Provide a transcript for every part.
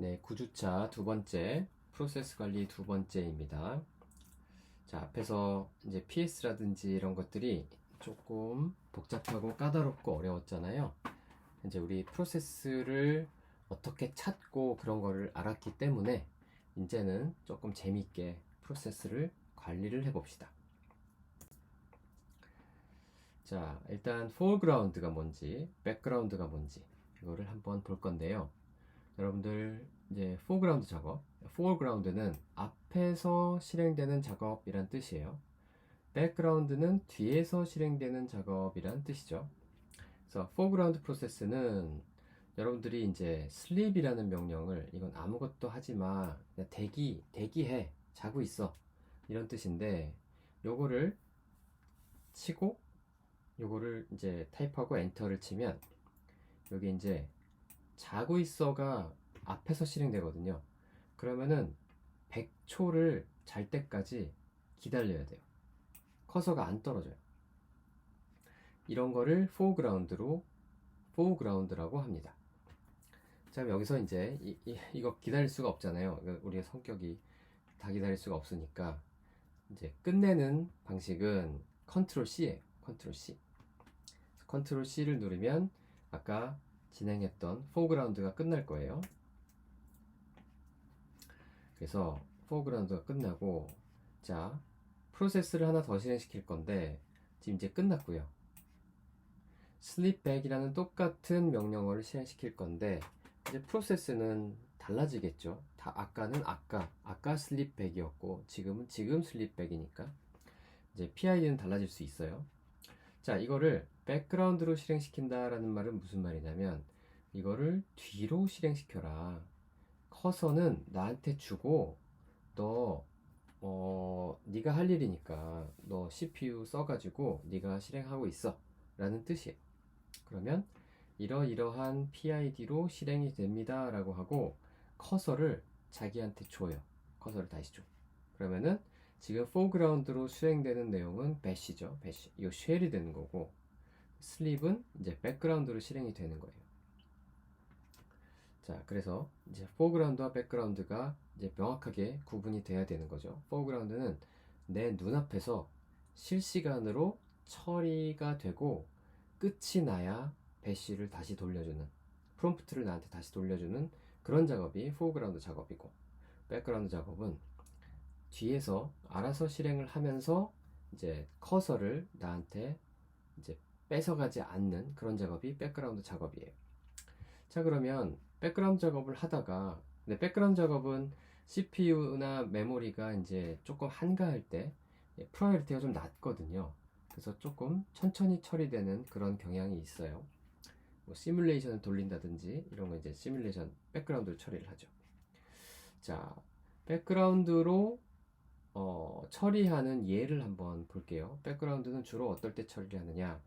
네, 9주차 두 번째, 프로세스 관리 두 번째입니다. 자, 앞에서 이제 PS라든지 이런 것들이 조금 복잡하고 까다롭고 어려웠잖아요. 이제 우리 프로세스를 어떻게 찾고 그런 거를 알았기 때문에 이제는 조금 재밌게 프로세스를 관리를 해봅시다. 자, 일단 foreground가 뭔지, background가 뭔지 이거를 한번 볼 건데요. 여러분들 이제 foreground 작업, foreground는 앞에서 실행되는 작업이란 뜻이에요. background는 뒤에서 실행되는 작업이란 뜻이죠. 그래서 foreground 프로세스는 여러분들이 이제 sleep이라는 명령을 이건 아무것도 하지 마, 그냥 대기해, 자고 있어 이런 뜻인데 요거를 치고 요거를 이제 타입하고 엔터를 치면 여기 이제 자고 있어가 앞에서 실행되거든요. 그러면은 100초를 잘 때까지 기다려야 돼요. 커서가 안 떨어져요. 이런 거를 foreground라고 합니다. 자, 여기서 이제 이거 기다릴 수가 없잖아요. 우리의 성격이 다 기다릴 수가 없으니까 이제 끝내는 방식은 컨트롤 C예요. 컨트롤 C. 컨트롤 C를 누르면 아까 진행했던 foreground가 끝날 거예요. 그래서 foreground가 끝나고 자, 프로세스를 하나 더 실행시킬 건데 지금 이제 끝났고요. sleep back이라는 똑같은 명령어를 실행시킬 건데 이제 프로세스는 달라지겠죠. 아까는 아까 sleep back이었고 지금은 지금 sleep back이니까 이제 PID는 달라질 수 있어요. 자, 이거를 백그라운드로 실행시킨다라는 말은 무슨 말이냐면 이거를 뒤로 실행시켜라. 커서는 나한테 주고 너 네가 할 일이니까 너 CPU 써가지고 네가 실행하고 있어 라는 뜻이에요. 그러면 이러이러한 PID로 실행이 됩니다 라고 하고 커서를 자기한테 줘요. 커서를 다시 줘. 그러면은 지금 foreground로 수행되는 내용은 bash죠. bash. 이거 쉘이 되는 거고 sleep은 이제 background로 실행이 되는 거예요. 자, 그래서 이제 foreground와 background가 이제 명확하게 구분이 돼야 되는 거죠. foreground는 내 눈앞에서 실시간으로 처리가 되고 끝이 나야 배시를 다시 돌려주는 프롬프트를 나한테 다시 돌려주는 그런 작업이 foreground 작업이고 background 작업은 뒤에서 알아서 실행을 하면서 이제 커서를 나한테 이제 뺏어가지 않는 그런 작업이 백그라운드 작업이에요. 자, 그러면 백그라운드 작업을 하다가 근데 백그라운드 작업은 CPU나 메모리가 이제 조금 한가할 때 프라이어리티가 좀 낮거든요. 그래서 조금 천천히 처리되는 그런 경향이 있어요. 뭐 시뮬레이션을 돌린다든지 이런 거 이제 시뮬레이션 백그라운드로 처리를 하죠. 자, 백그라운드로 처리하는 예를 한번 볼게요. 백그라운드는 주로 어떨 때 처리를 하느냐?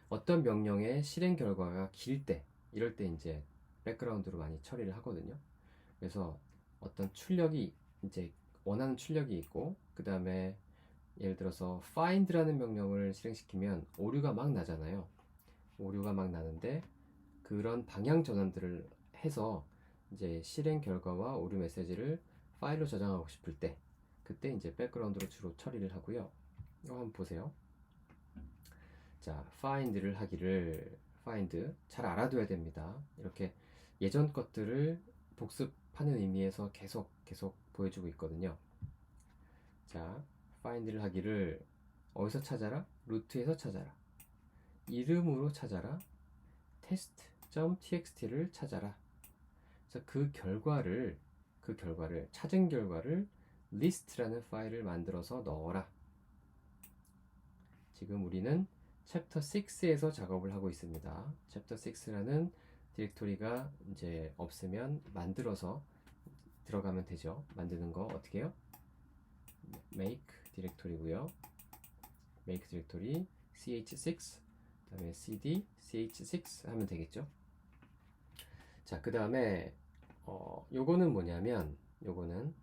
어떤 명령의 실행 결과가 길 때, 이럴 때 이제 백그라운드로 많이 처리를 하거든요. 그래서 어떤 출력이 이제 원하는 출력이 있고, 그 다음에 예를 들어서 find라는 명령을 실행시키면 오류가 막 나잖아요. 오류가 막 나는데 그런 방향 전환들을 해서 이제 실행 결과와 오류 메시지를 파일로 저장하고 싶을 때 그때 이제 백그라운드로 주로 처리를 하고요. 이거 한번 보세요. 자, find를 하기를 find 잘 알아둬야 됩니다. 이렇게 예전 것들을 복습하는 의미에서 계속 보여주고 있거든요. 자, find를 하기를 어디서 찾아라? 루트에서 찾아라. 이름으로 찾아라. test.txt를 찾아라. 그래서 그 결과를 찾은 결과를 list라는 파일을 만들어서 넣어라. 지금 우리는 챕터 6에서 작업을 하고 있습니다. 챕터 6라는 디렉토리가 이제 없으면 만들어서 들어가면 되죠. 만드는 거 어떻게 해요? make 디렉토리고요. make 디렉토리 ch6 그다음에 cd ch6 하면 되겠죠. 자, 그 다음에 요거는 뭐냐면 요건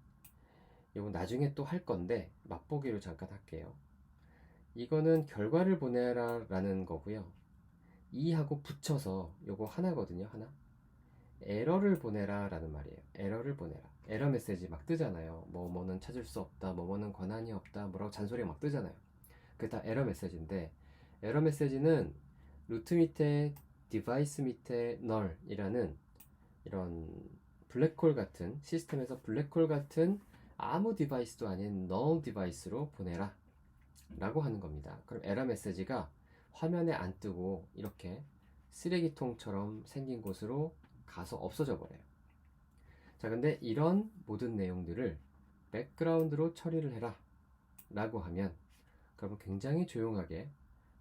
나중에 또 할 건데 맛보기로 잠깐 할게요. 이거는 결과를 보내라 라는 거고요. 이하고 붙여서 요거 하나거든요. 하나 에러를 보내라 라는 말이에요. 에러를 보내라. 에러 메시지 막 뜨잖아요. 뭐뭐는 찾을 수 없다, 뭐뭐는 권한이 없다, 뭐라고 잔소리가 막 뜨잖아요. 그게 다 에러 메시지인데, 에러 메시지는 루트 밑에 디바이스 밑에 널이라는 이런 블랙홀 같은, 시스템에서 블랙홀 같은 아무 디바이스도 아닌 null 디바이스로 보내라 라고 하는 겁니다. 그럼 에러 메시지가 화면에 안 뜨고 이렇게 쓰레기통처럼 생긴 곳으로 가서 없어져 버려요. 자, 근데 이런 모든 내용들을 백그라운드로 처리를 해라 라고 하면, 그러면 굉장히 조용하게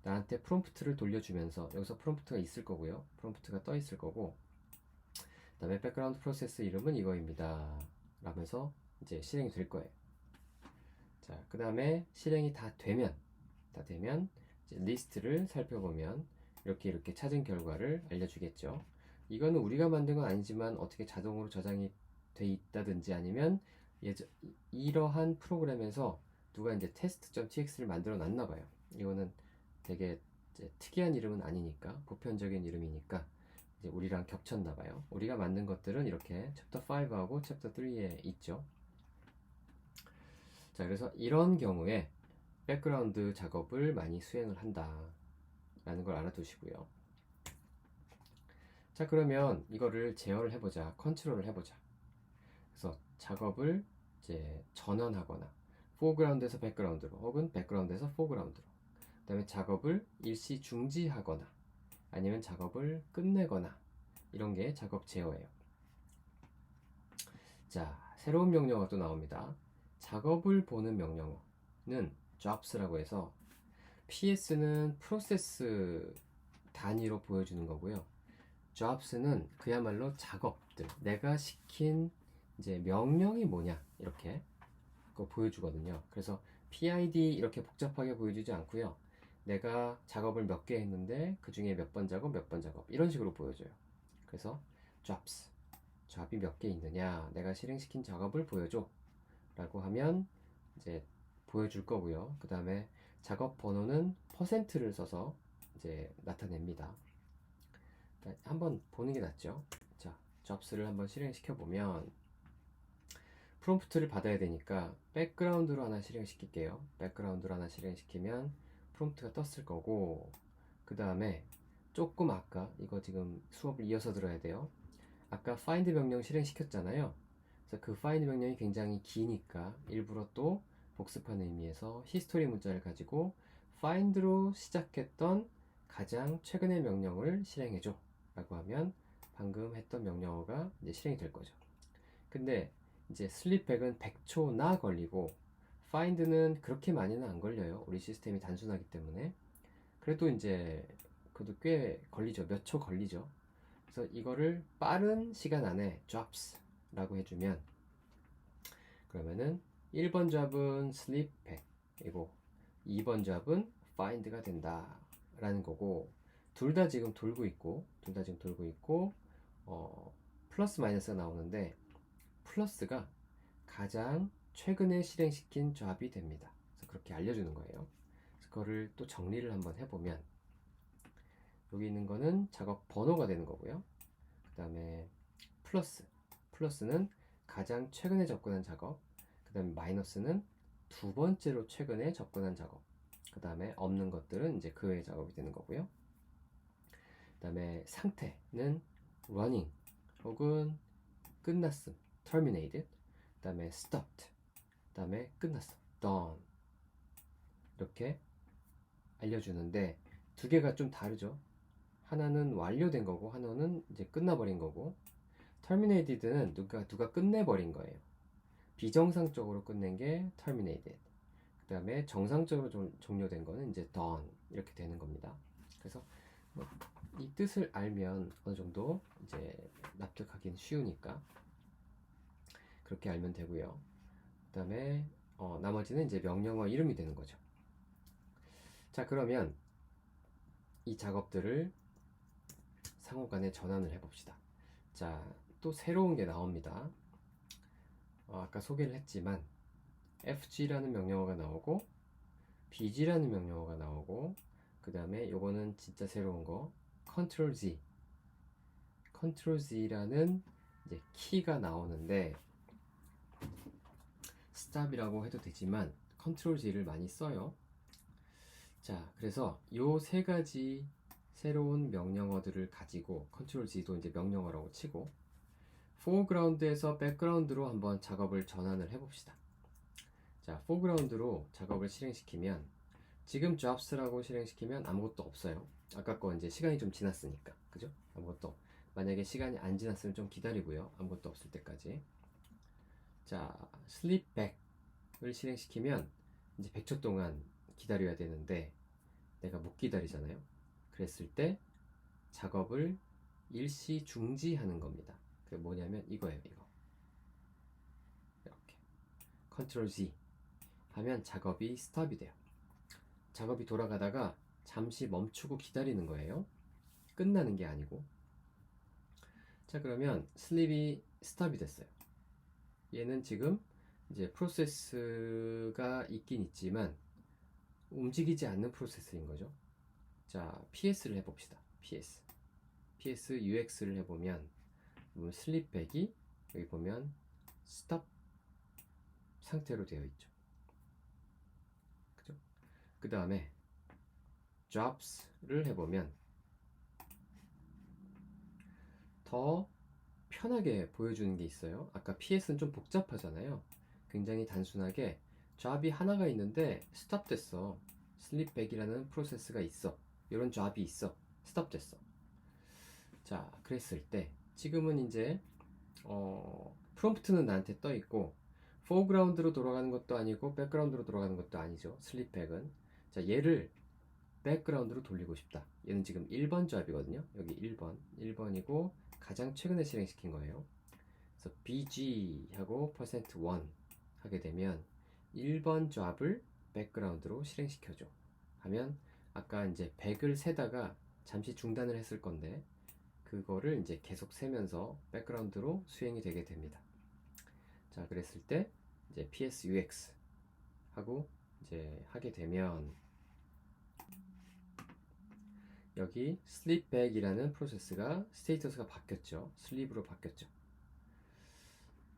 나한테 프롬프트를 돌려주면서, 여기서 프롬프트가 있을 거고요. 프롬프트가 떠 있을 거고, 그 다음에 백그라운드 프로세스 이름은 이거입니다 라면서 이제 실행이 될 거예요. 자, 그 다음에 실행이 다 되면 이제 리스트를 살펴보면 이렇게 찾은 결과를 알려주겠죠. 이거는 우리가 만든 건 아니지만 어떻게 자동으로 저장이 돼 있다든지, 아니면 이러한 프로그램에서 누가 이제 test.tx를 만들어 놨나 봐요. 이거는 되게 이제 특이한 이름은 아니니까, 보편적인 이름이니까 이제 우리랑 겹쳤나 봐요. 우리가 만든 것들은 이렇게 챕터 5하고 챕터 3에 있죠. 자, 그래서 이런 경우에 백그라운드 작업을 많이 수행을 한다 라는 걸 알아두시고요. 자, 그러면 이거를 제어를 해보자, 컨트롤을 해보자. 그래서 작업을 이제 전환하거나, 포그라운드에서 백그라운드로, 혹은 백그라운드에서 포그라운드로, 그 다음에 작업을 일시 중지하거나 아니면 작업을 끝내거나, 이런 게 작업 제어예요. 자, 새로운 명령어가 또 나옵니다. 작업을 보는 명령어는 jobs라고 해서, PS는 프로세스 단위로 보여주는 거고요. jobs는 그야말로 작업들, 내가 시킨 이제 명령이 뭐냐, 이렇게 그거 보여주거든요. 그래서 PID 이렇게 복잡하게 보여주지 않고요. 내가 작업을 몇 개 했는데 그 중에 몇 번 작업, 몇 번 작업, 이런 식으로 보여줘요. 그래서 jobs, job이 몇 개 있느냐, 내가 실행시킨 작업을 보여줘 라고 하면 이제 보여줄 거고요. 그 다음에 작업 번호는 %를 써서 이제 나타냅니다. 한번 보는 게 낫죠. 자, jobs를 한번 실행시켜 보면, 프롬프트를 받아야 되니까 백그라운드로 하나 실행시킬게요. 백그라운드로 하나 실행시키면 프롬프트가 떴을 거고, 그 다음에 조금 아까 이거 지금 수업을 이어서 들어야 돼요. 아까 find 명령 실행시켰잖아요. 그래서 그 find 명령이 굉장히 기니까 일부러 또 복습하는 의미에서 히스토리 문자를 가지고 find로 시작했던 가장 최근의 명령을 실행해줘 라고 하면 방금 했던 명령어가 이제 실행이 될 거죠. 근데 이제 슬립백은 100초나 걸리고, find는 그렇게 많이는 안 걸려요. 우리 시스템이 단순하기 때문에. 그래도 이제 그래도 꽤 걸리죠. 몇 초 걸리죠. 그래서 이거를 빠른 시간 안에 jobs 라고 해주면, 그러면은 1번 잡은 슬립백이고 2번 잡은 find가 된다 라는 거고, 둘 다 지금 돌고 있고 플러스 마이너스가 나오는데, 플러스가 가장 최근에 실행시킨 job이 됩니다. 그래서 그렇게 알려주는 거예요. 그래서 그거를 또 정리를 한번 해보면, 여기 있는 거는 작업 번호가 되는 거고요. 그 다음에 플러스는 가장 최근에 접근한 작업, 그 다음에 마이너스는 두 번째로 최근에 접근한 작업, 그 다음에 없는 것들은 이제 그 외의 작업이 되는 거고요. 그 다음에 상태는 running 혹은 끝났음, terminated, 그 다음에 stopped, 그 다음에 끝났어, done, 이렇게 알려주는데 두 개가 좀 다르죠. 하나는 완료된 거고 하나는 이제 끝나버린 거고, terminated는 누가 끝내버린 거예요. 비정상적으로 끝낸 게 terminated, 그 다음에 정상적으로 종료된 거는 이제 done, 이렇게 되는 겁니다. 그래서 이 뜻을 알면 어느 정도 이제 납득하기는 쉬우니까 그렇게 알면 되고요. 그 다음에 나머지는 이제 명령어 이름이 되는 거죠. 자, 그러면 이 작업들을 상호간에 전환을 해봅시다. 자, 또 새로운 게 나옵니다. 아까 소개를 했지만 fg라는 명령어가 나오고 bg라는 명령어가 나오고, 그 다음에 요거는 진짜 새로운 거 Ctrl Z 컨트롤 Z라는 이제 키가 나오는데 stop이라고 해도 되지만 컨트롤 G를 많이 써요. 자, 그래서 요 세 가지 새로운 명령어들을 가지고 컨트롤 G도 이제 명령어라고 치고 foreground에서 background로 한번 작업을 전환을 해봅시다. 자, foreground로 작업을 실행시키면 지금 jobs라고 실행시키면 아무것도 없어요. 아까 거 이제 시간이 좀 지났으니까, 그죠? 아무것도. 만약에 시간이 안 지났으면 좀 기다리고요. 아무것도 없을 때까지. 자, sleep back을 실행시키면 이제 100초 동안 기다려야 되는데 내가 못 기다리잖아요. 그랬을 때 작업을 일시 중지하는 겁니다. 그게 뭐냐면 이거예요, 이거. 이렇게 컨트롤 Z 하면 작업이 스톱이 돼요. 작업이 돌아가다가 잠시 멈추고 기다리는 거예요. 끝나는 게 아니고. 자, 그러면 슬립이 스톱이 됐어요. 얘는 지금 이제 프로세스가 있긴 있지만 움직이지 않는 프로세스인 거죠. 자, PS를 해봅시다. PS UX를 해보면 슬립백이 여기 보면 스톱 상태로 되어 있죠. 그죠? 그 다음에 jobs를 해보면 더 편하게 보여주는 게 있어요. 아까 PS는 좀 복잡하잖아요. 굉장히 단순하게 job이 하나가 있는데 스톱 됐어. 슬립백이라는 프로세스가 있어. 이런 job이 있어. 스톱 됐어. 자, 그랬을 때 지금은 이제 프롬프트는 나한테 떠 있고 foreground로 돌아가는 것도 아니고 background로 돌아가는 것도 아니죠. 슬립백은. 자, 얘를 background로 돌리고 싶다. 얘는 지금 1번 job이거든요. 여기 1번이고 가장 최근에 실행시킨 거예요. 그래서 bg하고 %1 하게 되면 1번 job을 background로 실행시켜줘. 하면 아까 이제 100을 세다가 잠시 중단을 했을 건데 그거를 이제 계속 세면서 백그라운드로 수행이 되게 됩니다. 자, 그랬을 때 이제 PS UX 하고 이제 하게 되면 여기 sleep back이라는 프로세스가 스테이터스가 바뀌었죠. 슬립으로 바뀌었죠.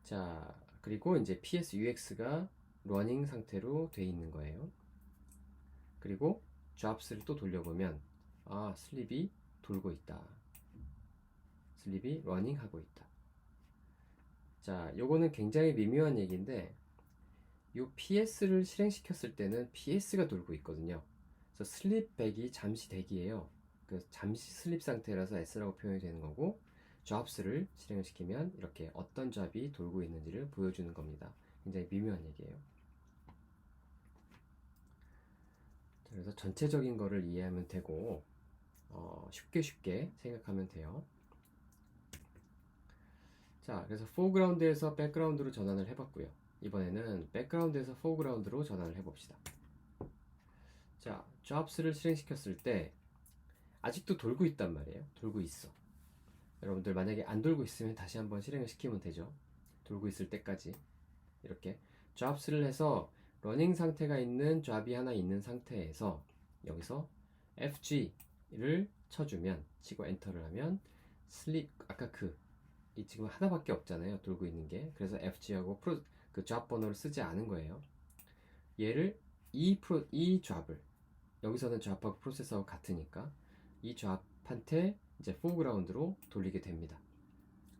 자, 그리고 이제 PS UX가 러닝 상태로 돼 있는 거예요. 그리고 jobs를 또 돌려보면 슬립이 돌고 있다. 슬립이 러닝 하고 있다. 자, 요거는 굉장히 미묘한 얘기인데 요 PS를 실행시켰을 때는 PS가 돌고 있거든요. 그래서 슬립백이 잠시 대기예요. 그래서 잠시 슬립 상태라서 S라고 표현이 되는 거고 jobs를 실행을 시키면 이렇게 어떤 job이 돌고 있는지를 보여주는 겁니다. 굉장히 미묘한 얘기예요. 그래서 전체적인 거를 이해하면 되고 쉽게 생각하면 돼요. 자, 그래서 foreground에서 background로 전환을 해봤고요. 이번에는 background에서 foreground로 전환을 해봅시다. 자, jobs를 실행시켰을 때 아직도 돌고 있단 말이에요. 돌고 있어. 여러분들 만약에 안 돌고 있으면 다시 한번 실행을 시키면 되죠. 돌고 있을 때까지 이렇게 jobs를 해서 러닝 상태가 있는 job이 하나 있는 상태에서 여기서 FG를 쳐주면 치고 엔터를 하면 슬립 아까 이 지금 하나밖에 없잖아요. 돌고 있는 게. 그래서 FG하고 그 job 번호를 쓰지 않은 거예요. 얘를 이 job을 여기서는 job하고 프로세서하고 같으니까 이 job한테 이제 foreground로 돌리게 됩니다.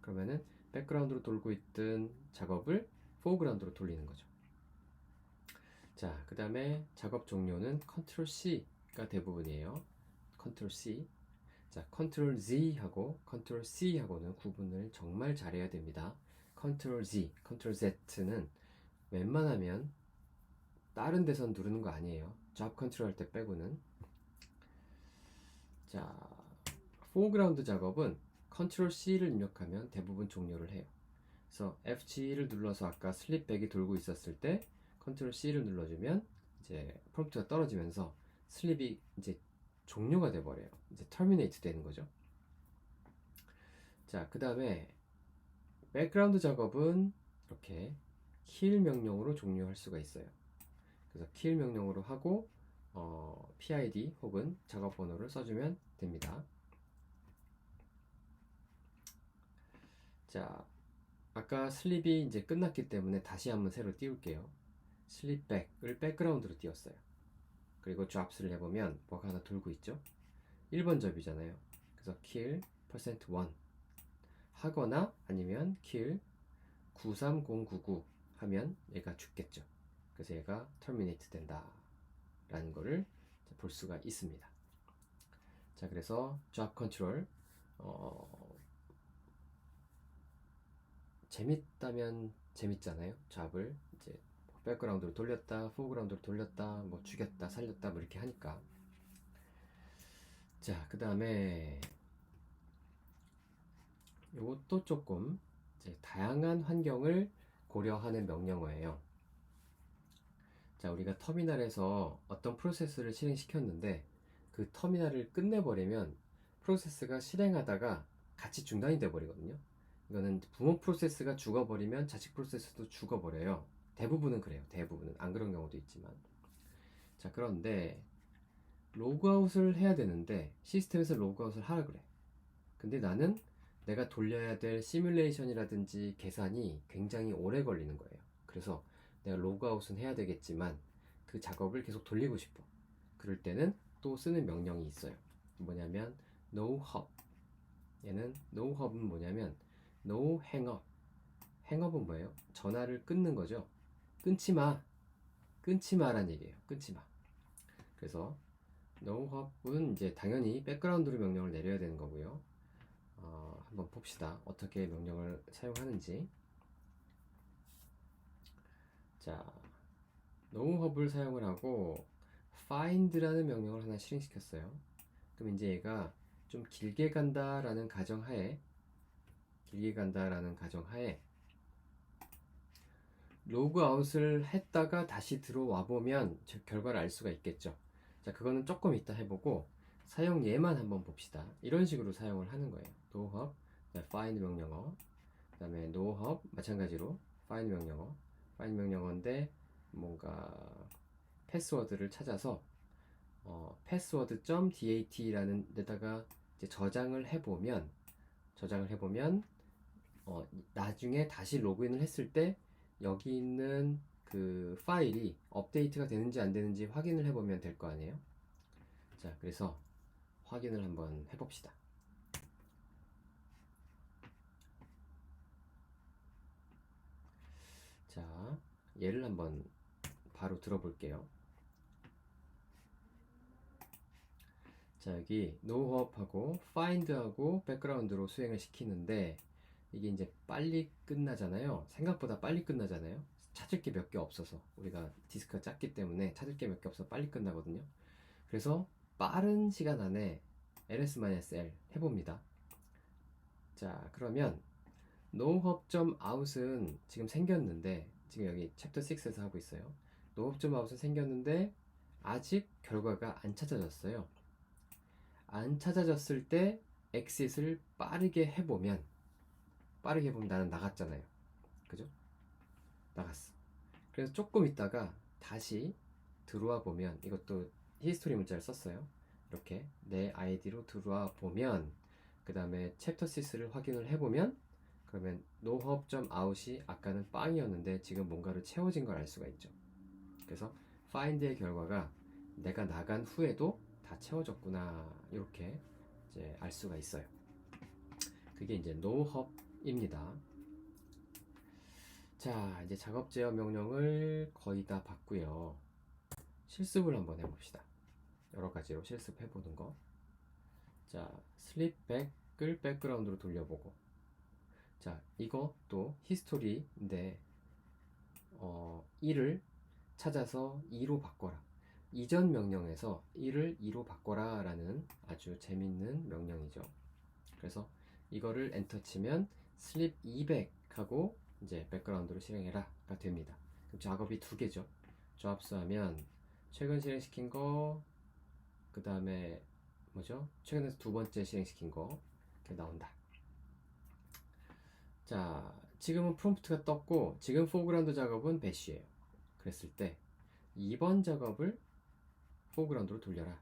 그러면은 background로 돌고 있던 작업을 foreground로 돌리는 거죠. 자, 그 다음에 작업 종료는 Ctrl C가 대부분이에요. Ctrl C. 자, Ctrl Z하고 Ctrl C하고는 구분을 정말 잘해야 됩니다. Ctrl Z, Ctrl Z는 웬만하면 다른 데선 누르는 거 아니에요. Job 컨트롤 할 때 빼고는. 자, foreground 작업은 Ctrl C를 입력하면 대부분 종료를 해요. 그래서 FG를 눌러서 아까 슬립백이 돌고 있었을 때 Ctrl C를 눌러주면 이제 프롬프트가 떨어지면서 슬립이 이제 종료가 돼 버려요. 이제 terminate 되는 거죠. 자, 그 다음에 백그라운드 작업은 이렇게 kill 명령으로 종료할 수가 있어요. 그래서 kill 명령으로 하고 PID 혹은 작업 번호를 써주면 됩니다. 자, 아까 슬립이 이제 끝났기 때문에 다시 한번 새로 띄울게요. 슬립 백을 백그라운드로 띄웠어요. 그리고 drops를 해보면 뭐가 하나 돌고 있죠. 1번 접이잖아요. 그래서 kill %1 하거나 아니면 kill 93099 하면 얘가 죽겠죠. 그래서 얘가 terminate 된다 라는 거를 볼 수가 있습니다. 자, 그래서 job control 재밌다면 재밌잖아요. 잡을 이제 백그라운드로 돌렸다, 포그라운드로 돌렸다, 뭐 죽였다, 살렸다, 뭐 이렇게 하니까. 자, 그 다음에 이것도 조금 이제 다양한 환경을 고려하는 명령어예요. 자, 우리가 터미널에서 어떤 프로세스를 실행시켰는데 그 터미널을 끝내버리면 프로세스가 실행하다가 같이 중단이 돼버리거든요. 이거는 부모 프로세스가 죽어버리면 자식 프로세스도 죽어버려요. 대부분은 그래요. 대부분은. 안 그런 경우도 있지만. 자, 그런데 로그아웃을 해야 되는데 시스템에서 로그아웃을 하라 그래. 근데 나는 내가 돌려야 될 시뮬레이션이라든지 계산이 굉장히 오래 걸리는 거예요. 그래서 내가 로그아웃은 해야 되겠지만 그 작업을 계속 돌리고 싶어. 그럴 때는 또 쓰는 명령이 있어요. 뭐냐면 no hop. 얘는 no hop은 뭐냐면 no hang up. hang up은 뭐예요? 전화를 끊는 거죠. 끊지 마. 끊지 마란 얘기예요. 끊지 마. 그래서 no hop은 이제 당연히 백그라운드로 명령을 내려야 되는 거고요. 한번 봅시다. 어떻게 명령을 사용하는지. 자, no hop을 사용을 하고 find라는 명령을 하나 실행시켰어요. 그럼 이제 얘가 좀 길게 간다라는 가정하에 로그아웃을 했다가 다시 들어와 보면 결과를 알 수가 있겠죠. 자, 그거는 조금 이따 해보고 사용 예만 한번 봅시다. 이런 식으로 사용을 하는 거예요. no hop, find 명령어, 그 다음에 no hop 마찬가지로 find 명령어인데 뭔가 패스워드를 찾아서 password.dat라는 데다가 이제 저장을 해보면 나중에 다시 로그인을 했을 때 여기 있는 그 파일이 업데이트가 되는지 안 되는지 확인을 해보면 될 거 아니에요. 자, 그래서 확인을 한번 해봅시다. 자, 얘를 한번 바로 들어볼게요. 자, 여기 노호업하고 find하고 백그라운드로 수행을 시키는데 이게 이제 빨리 끝나잖아요. 생각보다 빨리 끝나잖아요. 찾을 게 몇 개 없어서 우리가 디스크가 작기 때문에 찾을 게 몇 개 없어서 빨리 끝나거든요. 그래서 빠른 시간 안에 ls-l 해봅니다. 자, 그러면 nohop.out은 지금 생겼는데 지금 여기 챕터 6에서 하고 있어요. nohop.out은 생겼는데 아직 결과가 안 찾아졌어요. 안 찾아졌을 때 exit을 빠르게 해보면 나는 나갔잖아요. 그죠? 나갔어. 그래서 조금 있다가 다시 들어와 보면 이것도 히스토리 문자를 썼어요. 이렇게 내 아이디로 들어와 보면 그 다음에 챕터 6를 확인을 해보면 그러면 nohop.out이 아까는 빵이었는데 지금 뭔가로 채워진 걸 알 수가 있죠. 그래서 find의 결과가 내가 나간 후에도 다 채워졌구나 이렇게 이제 알 수가 있어요. 그게 이제 nohop입니다. 자, 이제 작업 제어 명령을 거의 다 봤고요. 실습을 한번 해봅시다. 여러 가지로 실습해보는 거. 자, 슬립 백을 백그라운드로 돌려보고. 자, 이것도 히스토리인데 1을 찾아서 2로 바꿔라. 이전 명령에서 1을 2로 바꿔라 라는 아주 재밌는 명령이죠. 그래서 이거를 엔터 치면 슬립 200 하고 이제 백그라운드로 실행해라가 됩니다. 그럼 작업이 두 개죠. jobs 하면 최근 실행시킨 거, 그 다음에 뭐죠? 최근에서 두 번째 실행시킨 거 이렇게 나온다. 자, 지금은 프롬프트가 떴고 지금 foreground 작업은 배쉬예요. 그랬을 때 2번 작업을 foreground로 돌려라.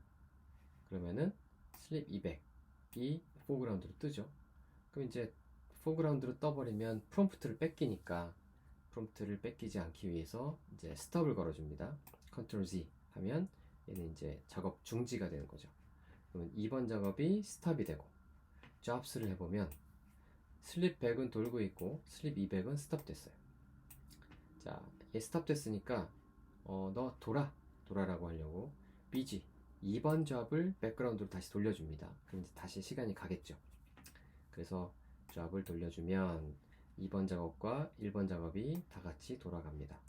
그러면은 슬립 200이 foreground로 뜨죠. 그럼 이제 포그라운드로 떠버리면 프롬프트를 뺏기니까 프롬프트를 뺏기지 않기 위해서 이제 스톱을 걸어줍니다. 컨트롤 Z 하면 얘는 이제 작업 중지가 되는 거죠. 그러면 2번 작업이 스탑이 되고 잡스를 해보면 슬립 100은 돌고 있고 슬립 200은 스톱 됐어요. 자, 얘 스톱 됐으니까 너 돌아라고 하려고 BG 2번 잡을 백그라운드로 다시 돌려줍니다. 그럼 이제 다시 시간이 가겠죠. 그래서 잡을 돌려주면 2번 작업과 1번 작업이 다 같이 돌아갑니다.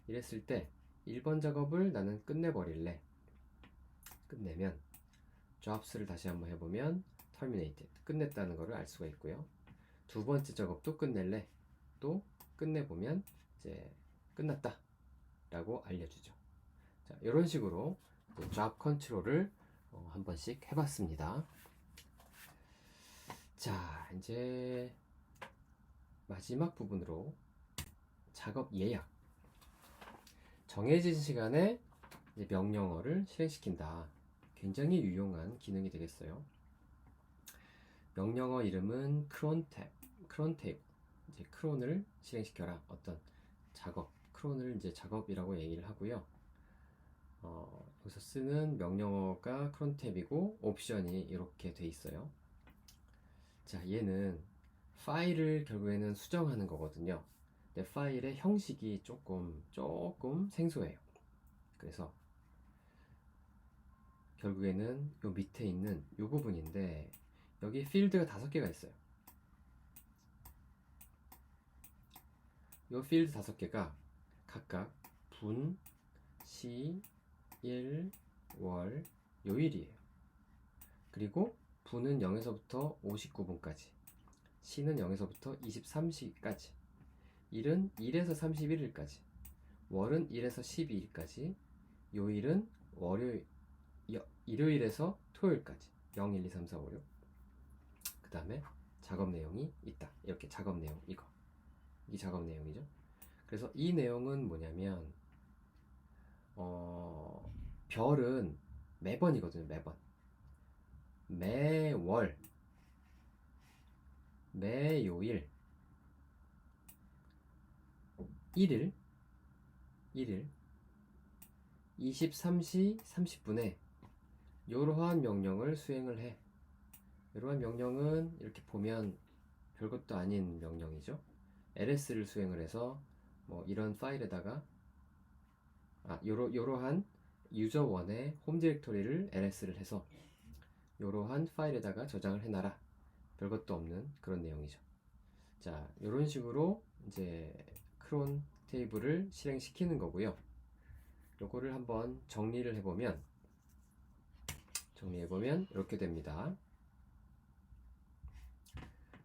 이랬을 때 1번 작업을 나는 끝내버릴래. 끝내면 jobs를 다시 한번 해보면 terminated, 끝냈다는 것을 알 수가 있고요. 두 번째 작업도 끝낼래. 또 끝내보면 이제 끝났다 라고 알려주죠. 자, 이런 식으로 job 컨트롤을 한 번씩 해봤습니다. 자, 이제 마지막 부분으로 작업 예약. 정해진 시간에 이제 명령어를 실행시킨다. 굉장히 유용한 기능이 되겠어요. 명령어 이름은 cron tab. 이제 크론을 실행시켜라. 어떤 작업, 크론을 이제 작업이라고 얘기를 하고요. 여기서 쓰는 명령어가 cron tab이고 옵션이 이렇게 돼 있어요. 자, 얘는 파일을 결국에는 수정하는 거거든요. 근데 파일의 형식이 조금 생소해요. 그래서 결국에는 요 밑에 있는 요 부분인데 여기 필드가 5개가 있어요. 요 필드 5개가 각각 분, 시, 일, 월, 요일이에요. 그리고 분은 0에서부터 59분까지, 시는 0에서부터 23시까지, 일은 1에서 31일까지, 월은 1에서 12일까지, 요일은 일요일에서 토요일까지 0, 1, 2, 3, 4, 5, 6. 그 다음에 작업 내용이 있다. 이렇게 작업 내용, 이 작업 내용이죠. 그래서 이 내용은 뭐냐면 별은 매번이거든요. 매월, 매요일, 1일 23시 30분에 이러한 명령을 수행을 해. 이러한 명령은 이렇게 보면 별것도 아닌 명령이죠. ls를 수행을 해서 뭐 이런 파일에다가 요러한 유저1의 홈 디렉토리를 ls를 해서 요러한 파일에다가 저장을 해놔라. 별것도 없는 그런 내용이죠. 자, 요런 식으로 이제 크론 테이블을 실행시키는 거고요. 요거를 한번 정리를 해보면 이렇게 됩니다.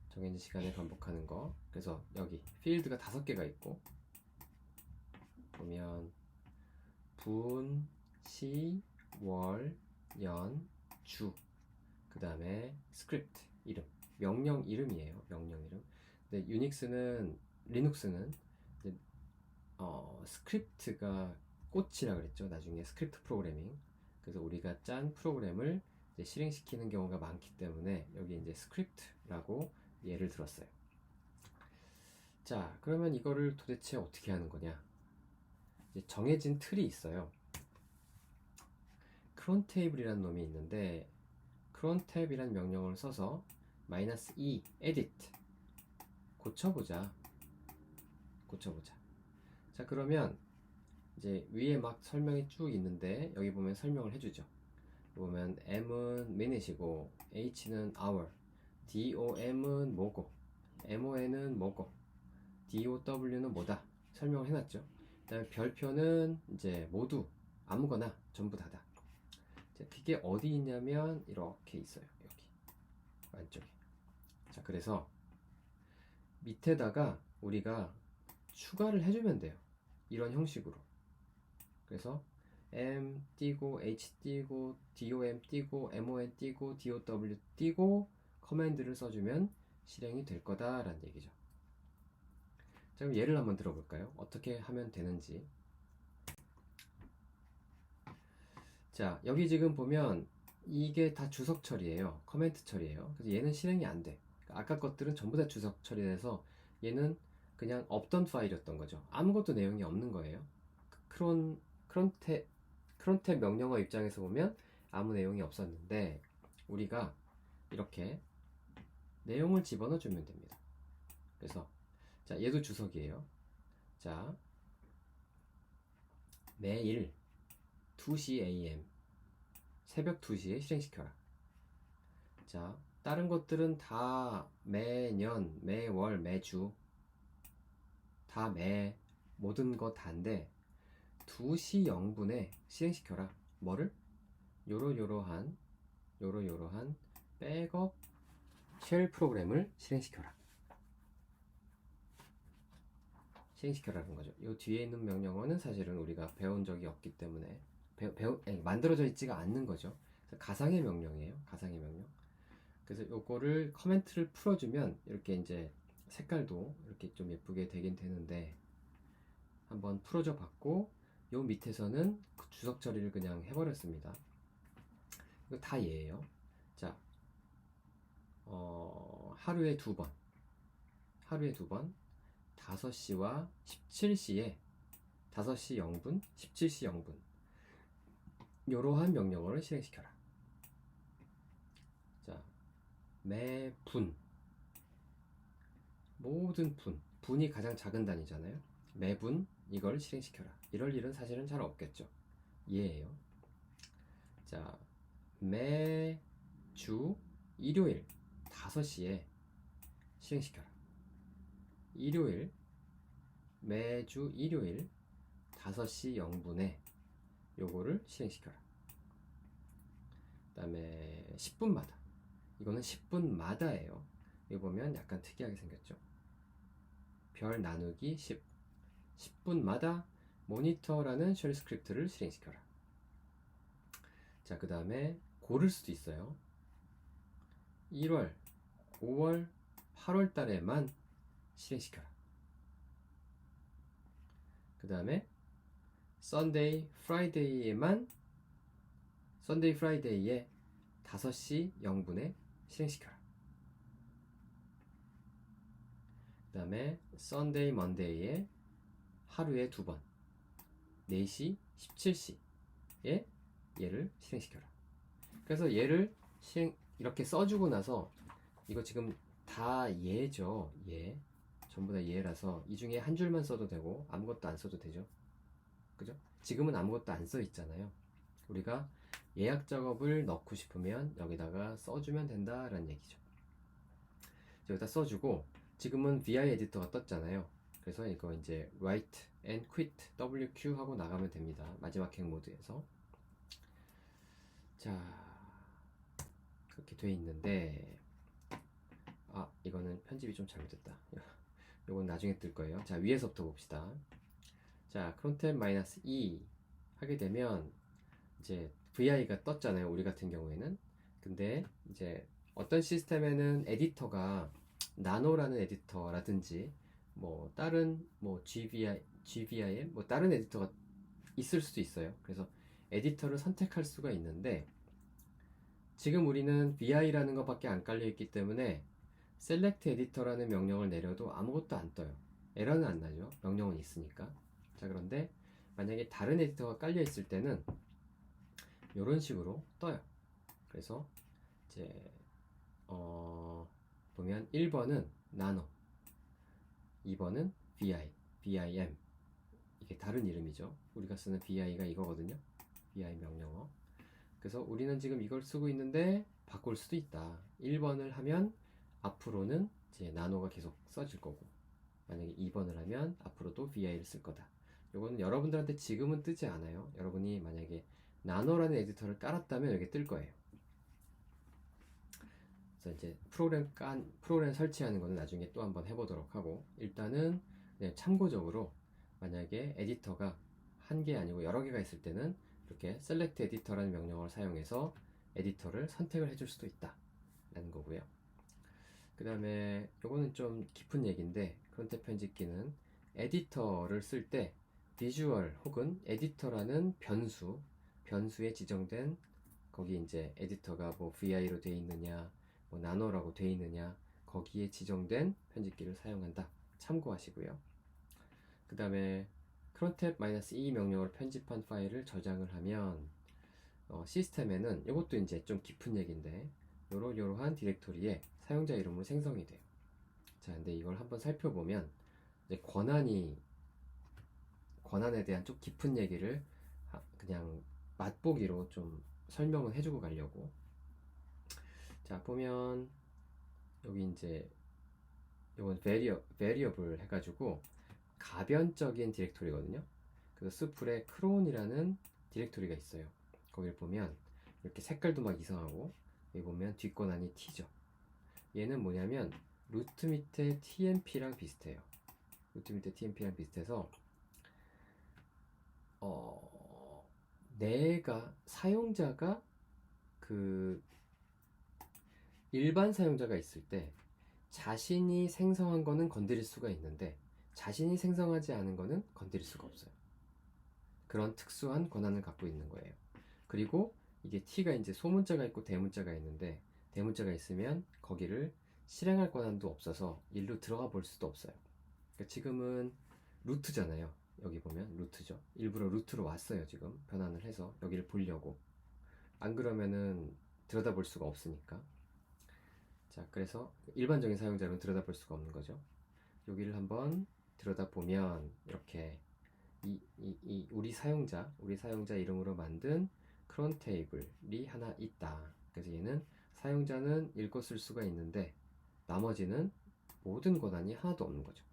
정해진 시간에 반복하는 거. 그래서 여기 필드가 5개가 있고 보면 분, 시, 월, 연, 주, 그 다음에 스크립트 이름, 명령 이름이에요. 명령 이름. 근데 리눅스는 이제 스크립트가 꽃이라 그랬죠. 나중에 스크립트 프로그래밍. 그래서 우리가 짠 프로그램을 이제 실행시키는 경우가 많기 때문에 여기 이제 스크립트라고 예를 들었어요. 자, 그러면 이거를 도대체 어떻게 하는 거냐? 이제 정해진 틀이 있어요. cron table이라는 놈이 있는데 cron tab이라는 명령을 써서 -e edit 고쳐보자. 자, 그러면 이제 위에 막 설명이 쭉 있는데 여기 보면 설명을 해주죠. 보면 m은 minute이고 h는 hour, dom은 뭐고, mon은 뭐고, dow는 뭐다 설명을 해놨죠. 그 다음에 별표는 이제 모두 아무거나 전부 다다. 그게 어디 있냐면 이렇게 있어요. 여기 안쪽에. 자, 그래서 밑에다가 우리가 추가를 해주면 돼요. 이런 형식으로. 그래서 m 띄고 h 띄고 dom 띄고 mon 띄고 dow 띄고 커맨드를 써주면 실행이 될 거다라는 얘기죠. 자, 그럼 예를 한번 들어볼까요? 어떻게 하면 되는지. 자, 여기 지금 보면 이게 다 주석 처리예요. 커멘트 처리예요. 그래서 얘는 실행이 안 돼. 아까 것들은 전부 다 주석 처리돼서 얘는 그냥 없던 파일이었던 거죠. 아무것도 내용이 없는 거예요. 크론 크론테 크론텍 명령어 입장에서 보면 아무 내용이 없었는데 우리가 이렇게 내용을 집어넣어 주면 됩니다. 그래서 자, 얘도 주석이에요. 자, 매일 2시 AM 새벽 2시에 실행시켜라. 자, 다른 것들은 다 매년, 매월, 매주 다 모든 거 다인데 2시 0분에 실행시켜라. 뭐를? 요러요러한 백업 쉘 프로그램을 실행시켜라는 거죠. 이 뒤에 있는 명령어는 사실은 우리가 배운 적이 없기 때문에 만들어져 있지가 않는 거죠. 가상의 명령이에요. 가상의 명령. 그래서 요거를 커멘트를 풀어주면 이렇게 이제 색깔도 이렇게 좀 예쁘게 되긴 되는데 한번 풀어줘 봤고 요 밑에서는 그 주석 처리를 그냥 해버렸습니다. 이거 다 얘예요. 자, 하루에 두 번 5시와 17시에 5시 0분, 17시 0분 이러한 명령어를 실행시켜라. 자, 매분 모든 분이 가장 작은 단위잖아요. 매분 이걸 실행시켜라. 이럴 일은 사실은 잘 없겠죠. 얘예요. 자, 매주 일요일 5시에 실행시켜라. 매주 일요일 5시 0분에 요거를 실행시켜라. 그 다음에 10분마다 이거는 10분마다예요. 이거 보면 약간 특이하게 생겼죠. 별 나누기 10분마다 모니터라는 쉘 스크립트를 실행시켜라. 자, 그 다음에 고를 수도 있어요. 1월, 5월, 8월 달에만 실행시켜라. 그 다음에 Sunday, Friday에 5시 0분에 실행시켜라. 그 다음에 Sunday, Monday에 하루에 2번 4시, 17시에 얘를 실행시켜라. 그래서 얘를 이렇게 써주고 나서 이거 지금 다 얘죠. 얘 전부 다 얘라서 이 중에 한 줄만 써도 되고 아무것도 안 써도 되죠. 그죠? 지금은 아무것도 안 써 있잖아요. 우리가 예약 작업을 넣고 싶으면 여기다가 써주면 된다라는 얘기죠. 여기다 써주고 지금은 VI 에디터가 떴잖아요. 그래서 이거 이제 write and quit WQ 하고 나가면 됩니다. 마지막 행 모드에서. 자, 그렇게 돼 있는데 이거는 편집이 좀 잘못됐다. 요건 나중에 뜰 거예요. 자, 위에서부터 봅시다. 자, ctrl -E 하게 되면 이제 VI가 떴잖아요. 우리 같은 경우에는. 근데 이제 어떤 시스템에는 에디터가 나노라는 에디터라든지 뭐 다른 뭐 GVIM 뭐 다른 에디터가 있을 수도 있어요. 그래서 에디터를 선택할 수가 있는데 지금 우리는 VI라는 것밖에 안 깔려 있기 때문에 select 에디터라는 명령을 내려도 아무것도 안 떠요. 에러는 안 나죠. 명령은 있으니까. 자, 그런데 만약에 다른 에디터가 깔려 있을 때는 이런 식으로 떠요. 그래서 이제 보면 1번은 나노, 2번은 VIM. 이게 다른 이름이죠. 우리가 쓰는 VI가 이거거든요. VI 명령어. 그래서 우리는 지금 이걸 쓰고 있는데 바꿀 수도 있다. 1번을 하면 앞으로는 이제 나노가 계속 써질 거고, 만약에 2번을 하면 앞으로도 VI를 쓸 거다. 요거는 여러분들한테 지금은 뜨지 않아요. 여러분이 만약에 나노라는 에디터를 깔았다면 여기 뜰 거예요. 그래서 이제 프로그램 설치하는 거는 나중에 또 한번 해보도록 하고, 일단은 그냥 참고적으로 만약에 에디터가 한 개 아니고 여러 개가 있을 때는 이렇게 select 에디터라는 명령어를 사용해서 에디터를 선택을 해줄 수도 있다 라는 거고요. 그 다음에 요거는 좀 깊은 얘기인데, 컨텐츠 편집기는 에디터를 쓸 때 비주얼 혹은 에디터라는 변수에 지정된, 거기 이제 에디터가 뭐 VI로 되어 있느냐 뭐 나노라고 되어 있느냐 거기에 지정된 편집기를 사용한다. 참고하시고요. 그 다음에 crontab-e 명령으로 편집한 파일을 저장을 하면 시스템에는 이것도 이제 좀 깊은 얘기인데 요러한 디렉토리에 사용자 이름으로 생성이 돼요. 자, 근데 이걸 한번 살펴보면 이제 권한에 대한 좀 깊은 얘기를 그냥 맛보기로 좀 설명을 해주고 가려고. 자, 보면 여기 이제 이건 variable 해가지고 가변적인 디렉토리거든요. 그래서 수풀에 cron이라는 디렉토리가 있어요. 거기를 보면 이렇게 색깔도 막 이상하고, 여기 보면 뒷권한이 t죠. 얘는 뭐냐면 루트 밑에 tmp랑 비슷해요. 루트 밑에 tmp랑 비슷해서 내가 사용자가 그 일반 사용자가 있을 때 자신이 생성한 거는 건드릴 수가 있는데 자신이 생성하지 않은 거는 건드릴 수가 없어요. 그런 특수한 권한을 갖고 있는 거예요. 그리고 이게 t가 이제 소문자가 있고 대문자가 있는데, 대문자가 있으면 거기를 실행할 권한도 없어서 일로 들어가 볼 수도 없어요. 그러니까 지금은 루트잖아요. 여기 보면 루트죠. 일부러 루트로 왔어요. 지금 변환을 해서 여기를 보려고. 안 그러면은 들여다볼 수가 없으니까. 자, 그래서 일반적인 사용자로는 들여다볼 수가 없는 거죠. 여기를 한번 들여다보면 이렇게 우리 사용자 이름으로 만든 크론 테이블이 하나 있다. 그래서 얘는 사용자는 읽고 쓸 수가 있는데 나머지는 모든 권한이 하나도 없는 거죠.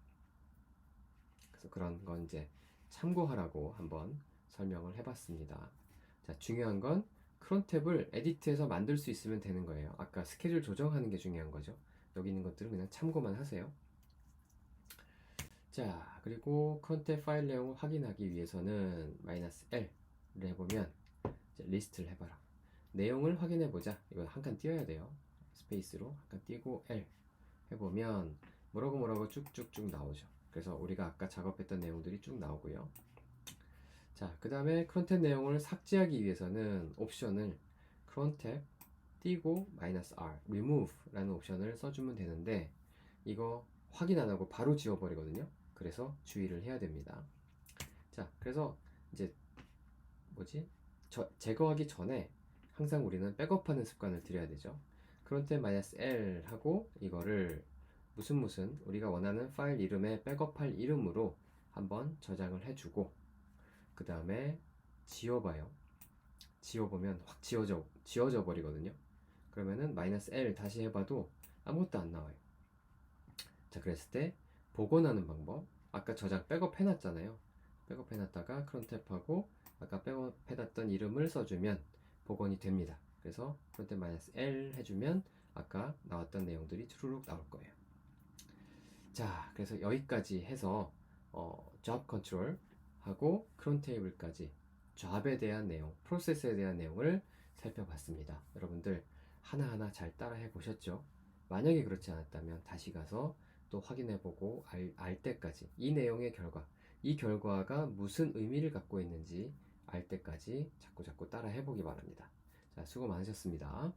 그래서 그런 건 이제 참고하라고 한번 설명을 해봤습니다. 자, 중요한 건 크론 탭을 에디트해서 만들 수 있으면 되는 거예요. 아까 스케줄 조정하는 게 중요한 거죠. 여기 있는 것들은 그냥 참고만 하세요. 자, 그리고 크론 탭 파일 내용을 확인하기 위해서는 -L을 해보면 이제 리스트를 해봐라. 내용을 확인해보자. 이거 한 칸 띄워야 돼요. 스페이스로 한 칸 띄고 L 해보면 뭐라고 쭉쭉쭉 나오죠. 그래서 우리가 아까 작업했던 내용들이 쭉 나오고요. 자, 그 다음에 크론 탭 내용을 삭제하기 위해서는 옵션을 크론 탭 띄고 -R remove 라는 옵션을 써주면 되는데 이거 확인 안 하고 바로 지워버리거든요. 그래서 주의를 해야 됩니다. 자, 그래서 이제 제거하기 전에 항상 우리는 백업하는 습관을 들여야 되죠. 크론 탭 -L 하고 이거를 무슨 우리가 원하는 파일 이름에 백업할 이름으로 한번 저장을 해주고, 그 다음에 지워봐요. 지워보면 확 지워져 버리거든요. 그러면은 -L 다시 해봐도 아무것도 안 나와요. 자, 그랬을 때 복원하는 방법, 아까 저장 백업 해놨잖아요. 백업 해놨다가 크론 탭하고 아까 백업 해놨던 이름을 써주면 복원이 됩니다. 그래서 크론 탭 -L 해주면 아까 나왔던 내용들이 주르륵 나올 거예요. 자, 그래서 여기까지 해서 job control 하고 크론 테이블까지 job에 대한 내용, 프로세스에 대한 내용을 살펴봤습니다. 여러분들 하나하나 잘 따라해 보셨죠? 만약에 그렇지 않았다면 다시 가서 또 확인해보고 알 때까지 이 내용의 이 결과가 무슨 의미를 갖고 있는지 알 때까지 자꾸 따라 해보기 바랍니다. 자, 수고 많으셨습니다.